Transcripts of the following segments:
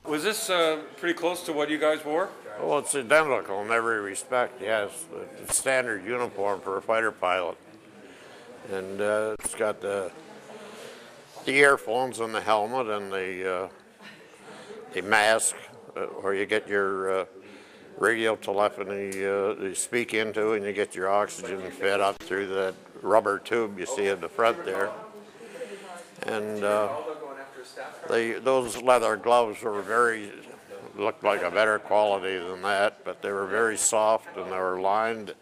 Was this pretty close to what you guys wore? Well, it's identical in every respect, yes. It's standard uniform for a fighter pilot. And it's got the earphones and the helmet and the mask where you get your radio telephony you speak into, and you get your oxygen fed up through that rubber tube you see in the front there. And those leather gloves were looked like a better quality than that, but they were very soft and they were lined.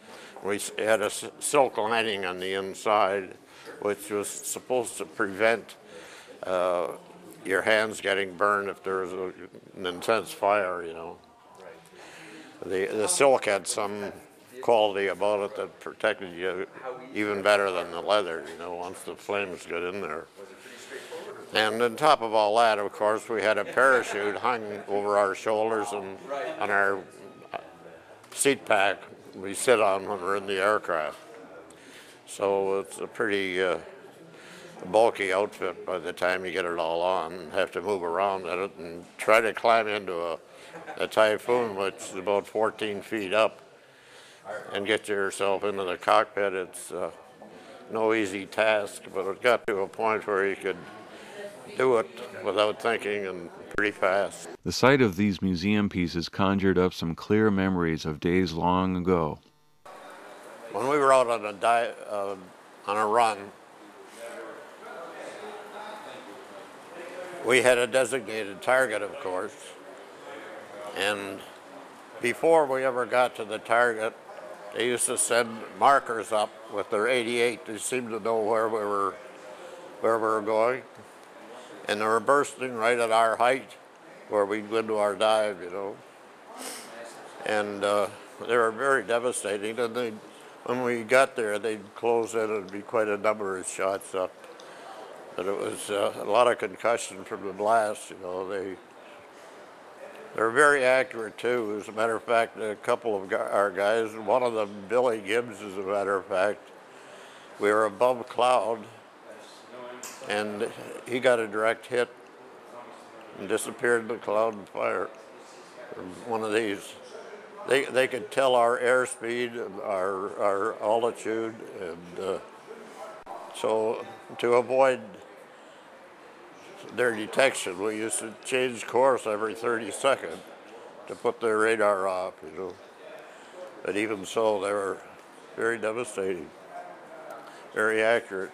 We had a silk lining on the inside, which was supposed to prevent your hands getting burned if there was an intense fire, you know. The silk had some quality about it that protected you even better than the leather, you know, once the flames got in there. And on top of all that, of course, we had a parachute hung over our shoulders and on our seat pack we sit on when we're in the aircraft. So it's a pretty bulky outfit by the time you get it all on, and have to move around in it and try to climb into a Typhoon, which is about 14 feet up, and get yourself into the cockpit. It's no easy task, but it got to a point where you could do it without thinking and pretty fast. The sight of these museum pieces conjured up some clear memories of days long ago. When we were out on a run, we had a designated target, of course, and before we ever got to the target, they used to send markers up with their 88. They seemed to know where we were going, and they were bursting right at our height where we'd go into our dive, you know. And they were very devastating, and when we got there, they'd close in and be quite a number of shots up. But it was a lot of concussion from the blast, you know. They're very accurate, too. As a matter of fact, a couple of our guys, one of them, Billy Gibbs, as a matter of fact, we were above cloud, and he got a direct hit and disappeared in the cloud and fire. One of these. They could tell our airspeed and our altitude, and so to avoid their detection, we used to change course every 30 seconds to put their radar off, you know. But even so, they were very devastating, very accurate.